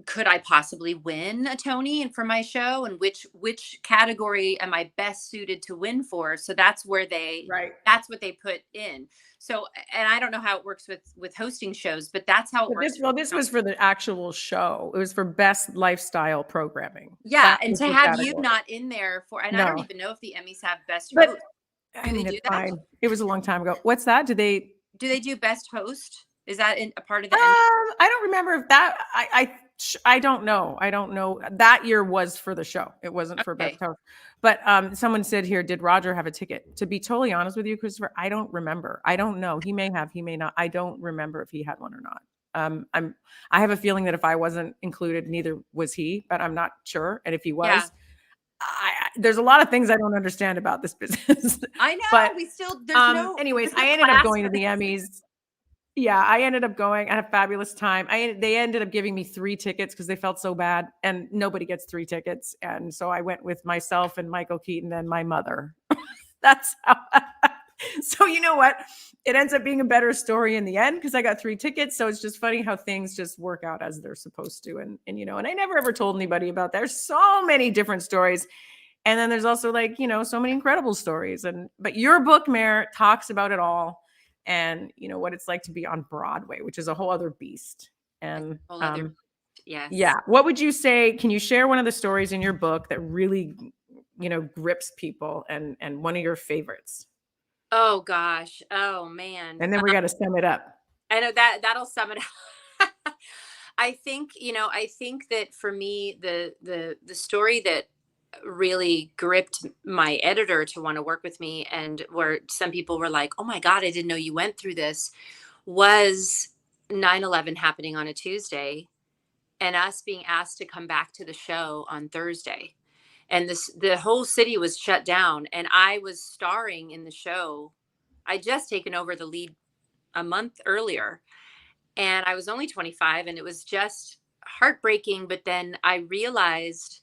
could I possibly win a Tony and for my show, and which category am I best suited to win for? So that's where that's what they put in. So, and I don't know how it works with hosting shows, but that's how it works. This was for the actual show. It was for best lifestyle programming. Yeah, and to have you not in there I don't even know if the Emmys have best host. I mean, it's fine. It was a long time ago. What's that? Do they do best host? Is that a part of the Emmys? I don't remember if that. I don't know. I don't know. That year was for the show. It wasn't for best host. But someone said here, did Roger have a ticket? To be totally honest with you, Christopher, I don't remember. I don't know. He may have. He may not. I don't remember if he had one or not. I have a feeling that if I wasn't included, neither was he. But I'm not sure. And if he was, there's a lot of things I don't understand about this business. I know. But anyways, I ended up going to the Emmys. Yeah, I ended up going. I had a fabulous time. They ended up giving me 3 tickets because they felt so bad, and nobody gets 3 tickets. And so I went with myself and Michael Keaton and my mother. That's how. So you know what? It ends up being a better story in the end because I got 3 tickets. So it's just funny how things just work out as they're supposed to. And I never ever told anybody about that. There's so many different stories. And then there's also so many incredible stories. But your book, Mare, talks about it all. And what it's like to be on Broadway, which is a whole other beast. And yeah. What would you say? Can you share one of the stories in your book that really, grips people and one of your favorites? Oh gosh. Oh man. And then we got to sum it up. I know that'll sum it up. I think that for me, the story that really gripped my editor to want to work with me, and where some people were like, oh my God, I didn't know you went through this, was 9/11 happening on a Tuesday and us being asked to come back to the show on Thursday. And the whole city was shut down, and I was starring in the show. I just taken over the lead a month earlier, and I was only 25, and it was just heartbreaking. But then I realized,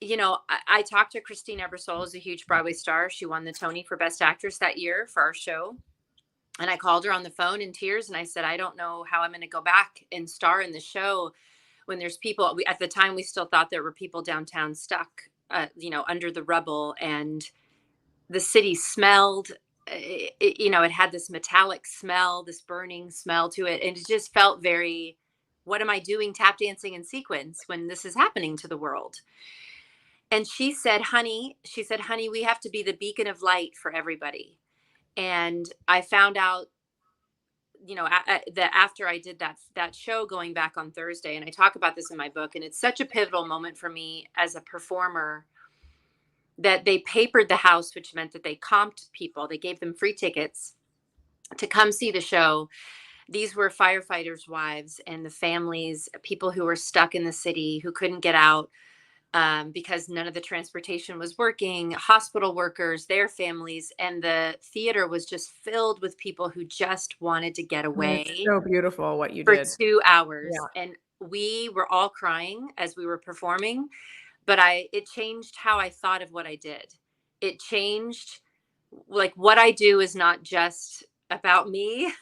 I talked to Christine Ebersole, who's a huge Broadway star. She won the Tony for Best Actress that year for our show. And I called her on the phone in tears, and I said, I don't know how I'm going to go back and star in the show when there's people. At the time, we still thought there were people downtown stuck, under the rubble, and the city smelled, it had this metallic smell, this burning smell to it. And it just felt very, what am I doing tap dancing in sequins when this is happening to the world? And she said, honey, we have to be the beacon of light for everybody. And I found out, that after I did that show going back on Thursday, and I talk about this in my book, and it's such a pivotal moment for me as a performer, that they papered the house, which meant that they comped people. They gave them free tickets to come see the show. These were firefighters' wives and the families, people who were stuck in the city, who couldn't get out because none of the transportation was working, hospital workers, their families, and the theater was just filled with people who just wanted to get away. It's so beautiful what you did. For 2 hours. Yeah. And we were all crying as we were performing, but it changed how I thought of what I did. It changed, what I do is not just about me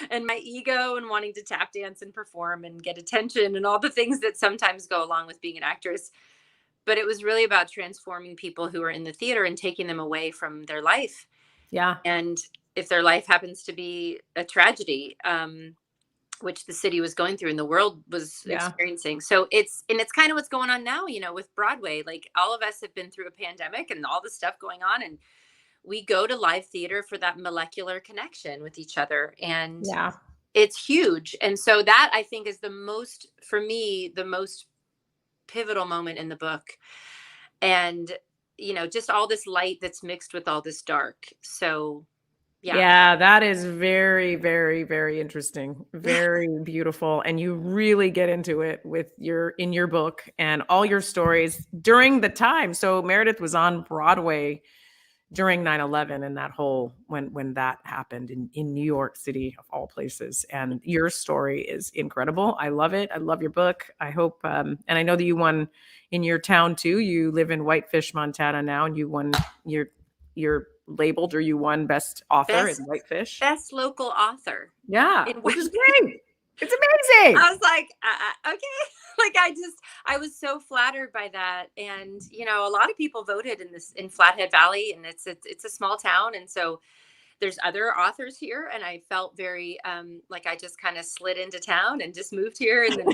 and my ego and wanting to tap dance and perform and get attention and all the things that sometimes go along with being an actress. But it was really about transforming people who are in the theater and taking them away from their life. Yeah. And if their life happens to be a tragedy, which the city was going through and the world was experiencing. So it's kind of what's going on now, with Broadway. All of us have been through a pandemic and all the stuff going on, and we go to live theater for that molecular connection with each other. And it's huge. And so that, I think, is the most pivotal moment in the book. And, just all this light that's mixed with all this dark. So, yeah, that is very, very, very interesting. Very beautiful. And you really get into it in your book and all your stories during the time. So Meredith was on Broadway during 9/11 and that whole when that happened in New York City of all places. And your story is incredible. I love it. I love your book. I hope and I know that you won in your town too. You live in Whitefish, Montana now, and you won you're labeled, or you won best author in Whitefish. Best local author. Yeah, which is great. It's amazing. I was like, okay. Like, I was so flattered by that. And, you know, a lot of people voted in Flathead Valley, and it's a small town. And so there's other authors here. And I felt very, like I just kind of slid into town and just moved here. And then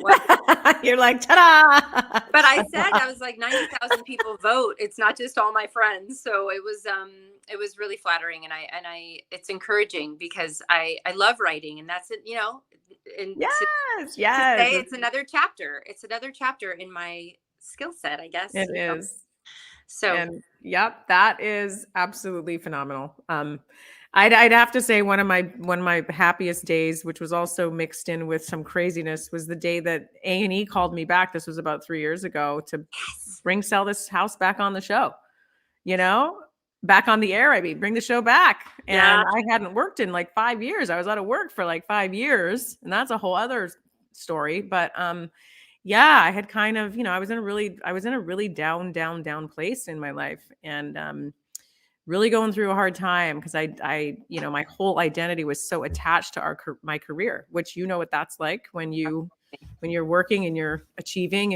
you're like, ta-da. But I was like, 90,000 people vote. It's not just all my friends. So it was really flattering. And it's encouraging, because I love writing, and that's it, you know. And yes. To say it's another chapter. It's another chapter in my skill set, I guess. It is. So, and yep, that is absolutely phenomenal. I'd have to say one of my happiest days, which was also mixed in with some craziness, was the day that A&E called me back. This was about 3 years ago, to Sell This House back on the show, you know, back on the air. I mean, bring the show back. And I hadn't worked in like 5 years. I was out of work for like 5 years, and that's a whole other story. But yeah, I had kind of, you know, I was in a really down place in my life, and really going through a hard time, because I, you know, my whole identity was so attached to my career, which, you know what that's like when you're working and you're achieving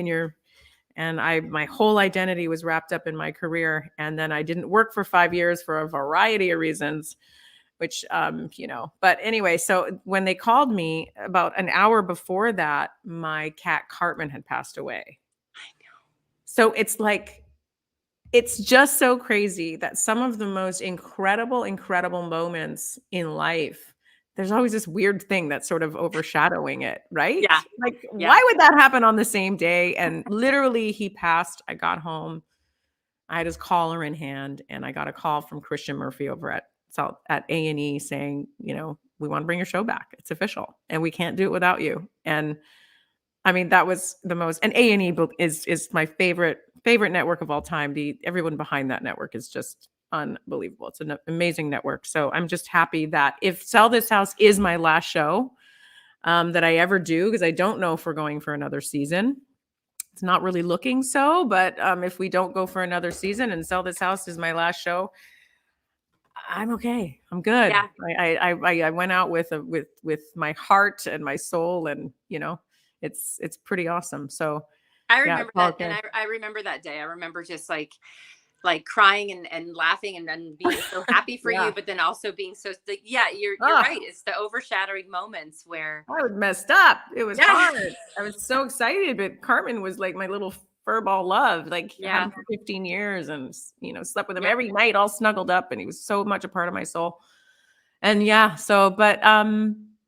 and my whole identity was wrapped up in my career. And then I didn't work for 5 years for a variety of reasons, which, you know, but anyway, so when they called me about an hour before that, my cat Cartman had passed away. I know. So it's like, it's just so crazy that some of the most incredible moments in life, there's always this weird thing that's sort of overshadowing it, right? Yeah. Like, why would that happen on the same day? And literally, he passed. I got home. I had his collar in hand, and I got a call from Christian Murphy over at A&E saying, you know, we want to bring your show back. It's official, and we can't do it without you. And I mean, that was the most, and A&E is my favorite network of all time. Everyone behind that network is just unbelievable. It's an amazing network. So I'm just happy that if Sell This House is my last show that I ever do, because I don't know if we're going for another season. It's not really looking so, but if we don't go for another season and Sell This House is my last show, I'm okay. I'm good. Yeah. I went out with my heart and my soul, and you know, it's pretty awesome. So I remember that, and I remember that day. I remember just like crying and laughing and being so happy for you, but then also being so like, you're right. It's the overshadowing moments where I was messed up. It was hard. I was so excited, but Cartman was like my little furball love. Like, had him for 15 years, and you know, slept with him every night, all snuggled up, and he was so much a part of my soul. And but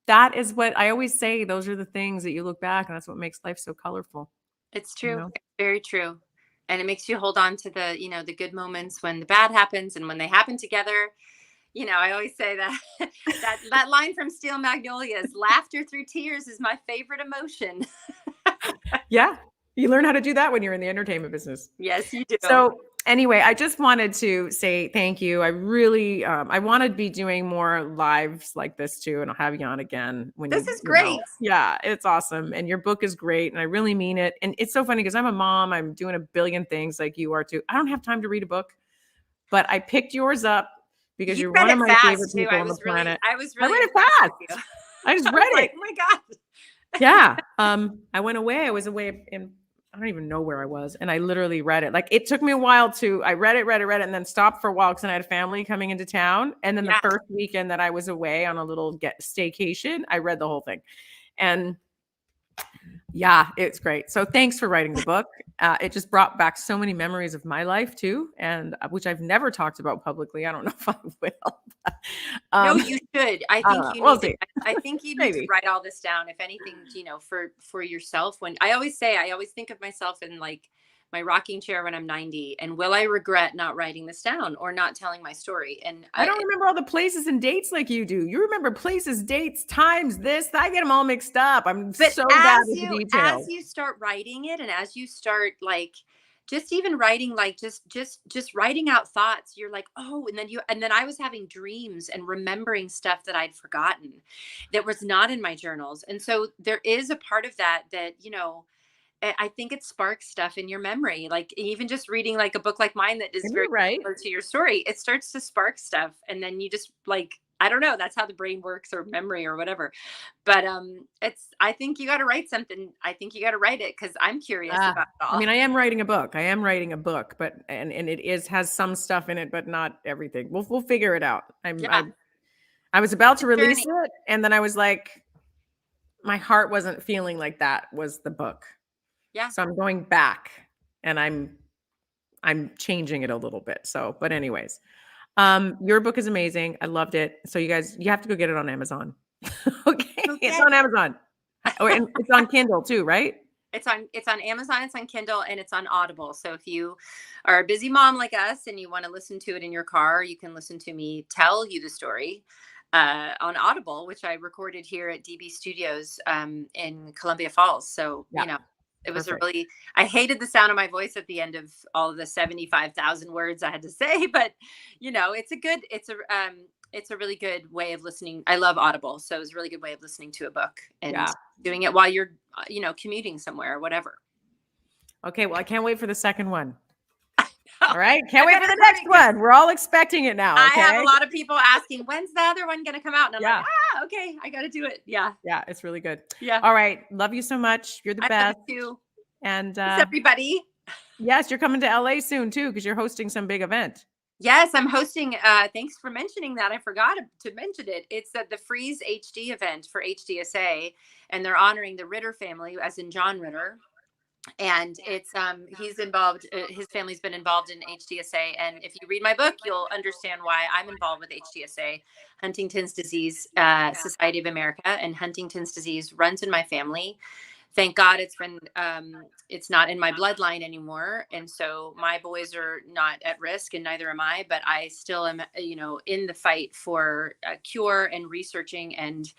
that is what I always say. Those are the things that you look back, and that's what makes life so colorful. It's true. You know? It's very true. And it makes you hold on to the, you know, the good moments when the bad happens, and when they happen together. You know, I always say that that line from Steel Magnolias, laughter through tears is my favorite emotion. Yeah. You learn how to do that when you're in the entertainment business. Yes, you do. So anyway, I just wanted to say thank you. I really, I want to be doing more lives like this too. And I'll have you on again. This is great. Know. Yeah, it's awesome. And your book is great. And I really mean it. And it's so funny because I'm a mom. I'm doing a billion things like you are too. I don't have time to read a book, but I picked yours up because you're one of my favorite people on the planet. I read it fast. I just read it. Oh my God. Yeah. I went away. I was away in, I don't even know where I was. And I literally read it. Like, it took me a while I read it, and then stopped for a while because I had a family coming into town. And then the first weekend that I was away on a little staycation, I read the whole thing. And yeah, it's great. So thanks for writing the book. It just brought back so many memories of my life too, and which I've never talked about publicly. I don't know if I will. No, you should. I think I think you need to write all this down. If anything, you know, for yourself. When I always think of myself in like my rocking chair when I'm 90, and will I regret not writing this down or not telling my story? And I don't remember all the places and dates like you do. You remember places, dates, times, this. I get them all mixed up. I'm so bad with the details. As you start writing it, and as you start like just even writing, like just writing out thoughts. You're like, oh, and then I was having dreams and remembering stuff that I'd forgotten that was not in my journals. And so there is a part of that, I think it sparks stuff in your memory. Like even just reading like a book like mine that is very right. similar to your story, it starts to spark stuff. And then you just like, I don't know, that's how the brain works, or memory or whatever. But I think you got to write something. I think you got to write it, because I'm curious about it all. I mean, I am writing a book. But and it has some stuff in it, but not everything. We'll figure it out. I was about to release it, and then I was like, my heart wasn't feeling like that was the book. Yeah. So I'm going back, and I'm changing it a little bit. So, but anyways, your book is amazing. I loved it. So you guys, you have to go get it on Amazon. Okay. It's on Amazon. Oh, and it's on Kindle too, right? It's on Amazon, it's on Kindle, and it's on Audible. So if you are a busy mom like us and you want to listen to it in your car, you can listen to me tell you the story on Audible, which I recorded here at DB Studios in Columbia Falls. So, it was I hated the sound of my voice at the end of all of the 75,000 words I had to say, but it's a really good way of listening. I love Audible. So it was a really good way of listening to a book and doing it while you're, commuting somewhere or whatever. Okay. Well, I can't wait for the second one. All right. Can't wait for the next one. We're all expecting it now. Okay? I have a lot of people asking, when's the other one going to come out? And I'm like, okay, I got to do it. Yeah. Yeah. It's really good. Yeah. All right. Love you so much. You're the best. I love you too. And thanks, everybody. Yes. You're coming to LA soon too, because you're hosting some big event. Yes, I'm hosting. Thanks for mentioning that. I forgot to mention it. It's at the Freeze HD event for HDSA, and they're honoring the Ritter family, as in John Ritter. And it's he's involved. His family's been involved in HDSA, and if you read my book, you'll understand why I'm involved with HDSA, Huntington's Disease Society of America, and Huntington's disease runs in my family. Thank God it's not in my bloodline anymore. And so my boys are not at risk, and neither am I, but I still am, in the fight for a cure and researching. And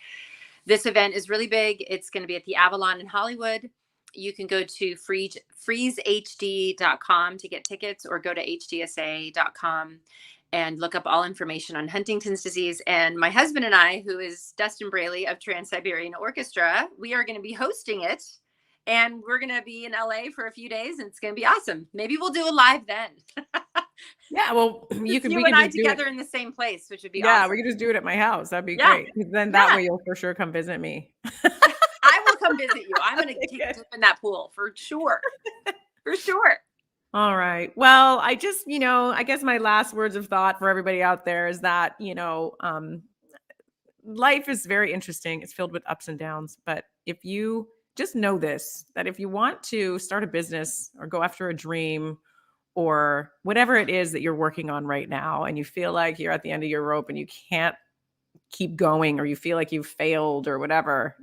this event is really big. It's going to be at the Avalon in Hollywood. You can go to freezehd.com to get tickets, or go to hdsa.com and look up all information on Huntington's disease. And my husband and I, who is Dustin Braley of Trans-Siberian Orchestra, we are going to be hosting it. And we're going to be in LA for a few days, and it's going to be awesome. Maybe we'll do a live then. Yeah, well, we and I together in the same place, which would be awesome. Yeah, we could just do it at my house. That'd be great. Then that way you'll for sure come visit me. I will come visit you. I'm going to take a dip in that pool for sure. For sure. All right. Well, I just, I guess my last words of thought for everybody out there is that, life is very interesting. It's filled with ups and downs. But if you just know this, that if you want to start a business or go after a dream or whatever it is that you're working on right now, and you feel like you're at the end of your rope and you can't keep going, or you feel like you've failed or whatever,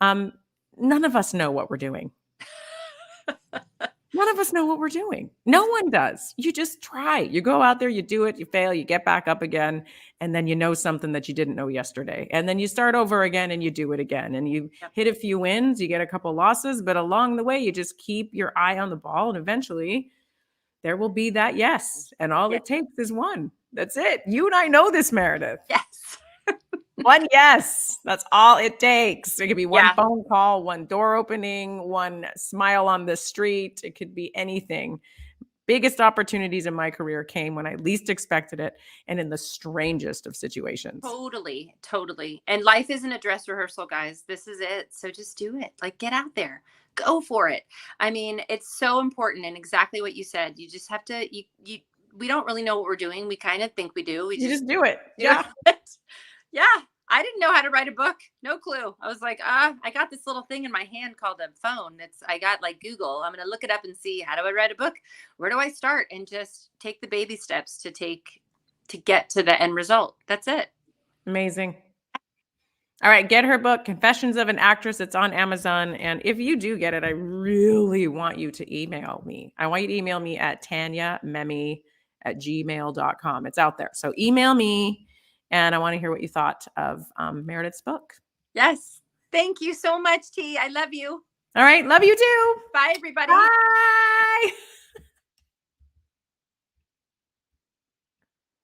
none of us know what we're doing. None of us know what we're doing. No one does. You just try. You go out there, you do it, you fail, you get back up again, and then you know something that you didn't know yesterday. And then you start over again and you do it again. And you hit a few wins, you get a couple losses, but along the way, you just keep your eye on the ball, and eventually there will be that yes. And all it takes is one. That's it. You and I know this, Meredith. Yes. One yes. That's all it takes. It could be one phone call, one door opening, one smile on the street. It could be anything. Biggest opportunities in my career came when I least expected it, and in the strangest of situations. Totally. And life isn't a dress rehearsal, guys. This is it. So just do it. Like, get out there. Go for it. I mean, it's so important, and exactly what you said. You just have to, we don't really know what we're doing. We kind of think we do. We just do it. Yeah. Yeah. I didn't know how to write a book. No clue. I was like, I got this little thing in my hand called a phone. I got like Google. I'm going to look it up and see, how do I write a book? Where do I start? And just take the baby steps to get to the end result. That's it. Amazing. All right. Get her book, Confessions of an Actress. It's on Amazon. And if you do get it, I really want you to email me. I want you to email me at tanyamemi@gmail.com. It's out there. So email me. And I want to hear what you thought of Meredith's book. Yes. Thank you so much, T. I love you. All right. Love you too. Bye, everybody. Bye.